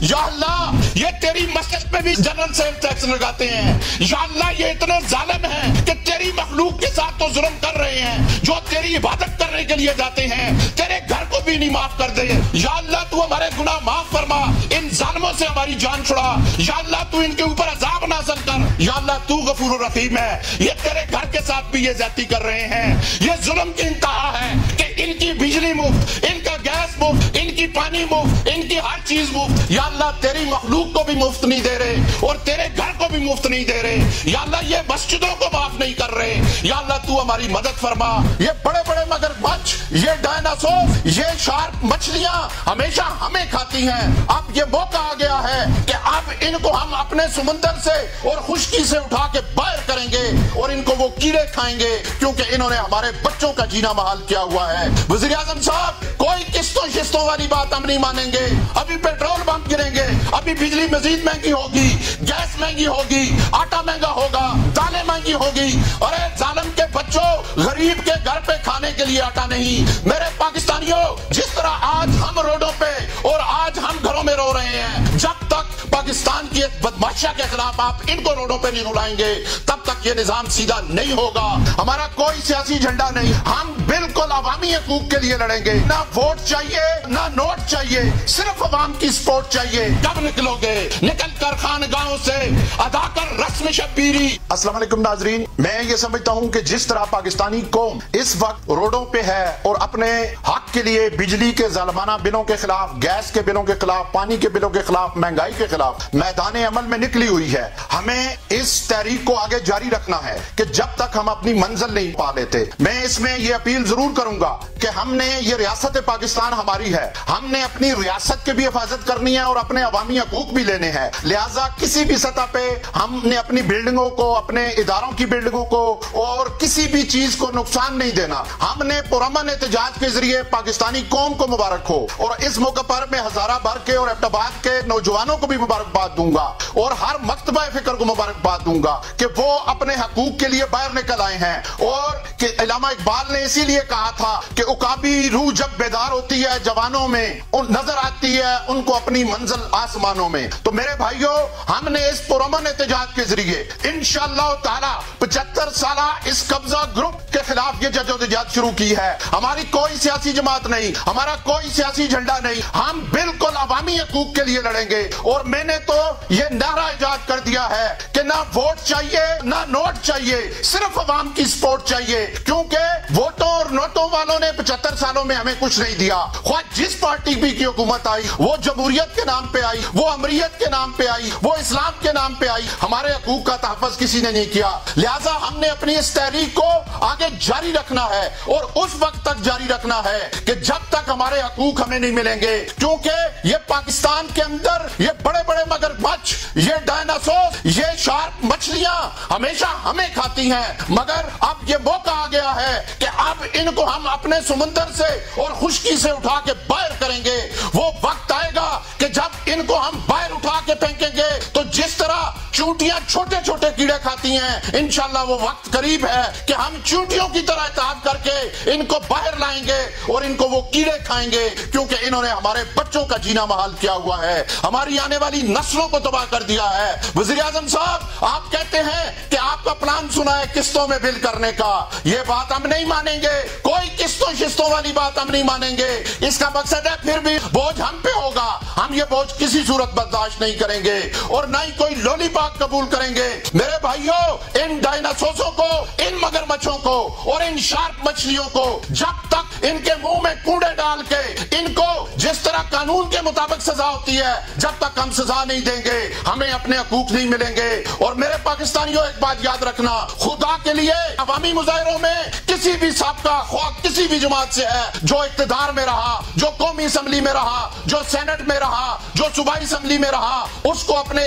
یا اللہ یہ تیری مسجد پہ بھی جنرل سیل ٹیکس لگاتے ہیں، یا اللہ یہ اتنے ظالم ہیں کہ تیری مخلوق کے ساتھ تو ظلم کر رہے ہیں، جو تیری عبادت کرنے کے لیے جاتے ہیں تیرے گھر کو بھی نہیں معاف کر دے۔ یا اللہ تو ہمارے گناہ معاف فرما، ان ظالموں سے ہماری جان چھڑا، یا اللہ تو ان کے اوپر عذاب نازل کر، یا اللہ تو غفور الرحیم ہے۔ یہ تیرے گھر کے ساتھ بھی یہ زیادتی کر رہے ہیں، یہ ظلم کی انتہا ہے کہ ان کی بجلی مفت، ان کا گیس مفت، ان کی پانی مفت، ان کی ہر چیز مفت۔ یا اللہ تیری مخلوق کو بھی مفت نہیں دے رہے اور تیرے گھر کو بھی مفت نہیں دے رہے، یا اللہ یہ مسجدوں کو معاف نہیں کر رہے، یا اللہ تو ہماری مدد فرما۔ یہ بڑے بڑے مگرمچھ، یہ ڈائناسور، یہ شارک مچھلیاں ہمیشہ ہمیں کھاتی ہیں، اب یہ موقع آ گیا ہے کہ اب ان کو ہم اپنے سمندر سے اور خشکی سے اٹھا کے باہر کریں گے اور ان کو وہ کیڑے کھائیں گے، کیونکہ انہوں نے ہمارے بچوں کا جینا محال کیا ہوا ہے۔ وزیر اعظم صاحب کوئی قسطوں شستوں والی بات ہم نہیں مانیں گے، ابھی پیٹرول پمپ گریں گے، ابھی بجلی مزید مہنگی ہوگی، گیس مہنگی ہوگی، آٹا مہنگا ہوگا، دالیں مہنگی ہوگی، اور اے ظالم کے بچوں، غریب کے گھر پہ کھانے کے لیے آٹا نہیں۔ میرے پاکستانیوں، جس طرح آج ہم روڈوں پہ اور آج ہم گھروں میں رو رہے ہیں، جب تک پاکستان کی ایک بدماشیہ کے خلاف آپ ان کو روڈوں پہ نہیں رلائیں گے تب تک یہ نظام سیدھا نہیں ہوگا۔ ہمارا کوئی سیاسی جھنڈا نہیں، ہم بالکل عوامی حقوق کے لیے لڑیں گے، نہ ووٹ چاہیے نہ نوٹ چاہیے، صرف عوام کی سپورٹ چاہیے۔ کب نکلو گے؟ نکل کر خانگاہوں سے ادا کر رسم شبیری۔ السلام علیکم ناظرین، میں یہ سمجھتا ہوں کہ جس طرح پاکستانی قوم اس وقت روڈوں پہ ہے اور اپنے حق کے لیے بجلی کے ظالمانہ بلوں کے خلاف، گیس کے بلوں کے خلاف، پانی کے بلوں کے خلاف، مہنگائی کے خلاف میدان عمل میں نکلی ہوئی ہے، ہمیں اس تحریک کو آگے جاری رکھنا ہے کہ جب تک ہم اپنی منزل نہیں پا لیتے۔ میں اس میں یہ اپیل ضرور کروں گا کہ ہم نے یہ ریاست پاکستان ہماری ہے، ہم نے اپنی ریاست کی بھی حفاظت کرنی ہے اور اپنے عوامی حقوق بھی لینے ہیں، لہٰذا کسی بھی سطح پہ ہم نے اپنی بلڈنگوں کو، اپنے اداروں کی بلڈنگوں کو اور کسی بھی چیز کو نقصان نہیں دینا۔ ہم نے پرامن احتجاج کے ذریعے پاکستانی قوم کو مبارک ہو، اور اس موقع پر میں ہزارہ بھر کے اور ایبٹ آباد کے نوجوانوں کو بھی مبارکباد دوں گا اور ہر مکتبہ فکر کو مبارکباد دوں گا کہ وہ اپنے حقوق کے لیے باہر نکل آئے ہیں، اور کہ علامہ اقبال نے اسی لیے کہا تھا کہ عقابی روح جب بیدار ہوتی ہے جوانوں میں، نظر آتی ہے ان کو اپنی منزل آسمانوں میں۔ تو میرے بھائیوں، ہم نے اس پرامن احتجاج کے ذریعے انشاءاللہ تعالی 75 سالہ اس قبضہ گروپ کے خلاف یہ جدوجہد شروع کی ہے۔ ہماری کوئی سیاسی جماعت نہیں، ہمارا کوئی سیاسی جھنڈا نہیں، ہم بالکل عوامی حقوق کے لیے لڑیں گے، اور میں نے تو یہ نعرہ ایجاد کر دیا ہے کہ نہ ووٹ چاہیے نہ نوٹ چاہیے، صرف عوام کی سپورٹ چاہیے، کیونکہ ووٹوں اور نوٹوں والوں نے 75 سالوں میں ہمیں کچھ نہیں دیا۔ خواہ جس پارٹی بھی کی حکومت آئی، وہ جمہوریت کے نام پہ آئی، وہ امریت کے نام پہ آئی، وہ اسلام کے نام پہ آئی، ہمارے حقوق کا تحفظ کسی نے نہیں کیا۔ لہٰذا ہم نے اپنی اس تحریک کو آگے جاری رکھنا ہے، اور اس وقت تک جاری رکھنا ہے کہ جب تک ہمارے حقوق ہمیں نہیں ملیں گے، کیونکہ یہ پاکستان کے اندر یہ بڑے بڑے مگرمچھ، یہ ڈائناسور، یہ شارک مچھلیاں ہمیشہ ہمیں کھاتی ہیں، مگر اب یہ موقع آ گیا ہے کہ اب ان کو ہم اپنے سمندر سے اور خشکی سے اٹھا کے باہر کریں گے۔ وہ وقت آئے گا کہ جب ان کو ہم باہر اٹھا کے پھینکیں گے تو جس طرح چونٹیاں چھوٹے چھوٹے کیڑے کھاتی ہیں، انشاءاللہ وہ وقت قریب ہے کہ ہم چونٹیوں کی طرح اتحاد کر کے ان کو باہر لائیں گے اور ان کو وہ کیڑے کھائیں گے، کیونکہ انہوں نے ہمارے بچوں کا جینا محال کیا ہوا ہے، ہماری آنے والی نسلوں کو تباہ کر دیا ہے۔ وزیر اعظم صاحب، آپ کہتے ہیں کہ آپ کا پلان سنا ہے قسطوں میں بل کرنے کا، یہ بات ہم نہیں مانیں گے، کوئی قسطوں شستوں والی بات ہم نہیں مانیں گے۔ اس کا مقصد ہے پھر بھی بوجھ ہم پہ ہوگا، ہم یہ بوجھ کسی صورت برداشت نہیں کریں گے اور نہ ہی کوئی لولی پاک قبول کریں گے۔ میرے بھائیوں، ان ڈائناسوروں کو، ان مگرمچھوں کو اور ان شارک مچھلیوں کو جب تک ان کے منہ میں کوڑے ڈال کے ان کو جس طرح قانون کے مطابق سزا ہوتی ہے، جب تک ہم سزا نہیں دیں گے ہمیں اپنے حقوق نہیں ملیں گے۔ اور میرے پاکستانیوں، ایک بات یاد رکھنا، خدا کے لیے عوامی مظاہروں میں کسی بھی سابقہ خواہ کسی بھی جماعت سے ہے جو اقتدار میں رہا، جو قومی اسمبلی میں رہا، جو سینٹ میں رہا، جو صوبائی اسمبلی میں رہا، اس کو اپنے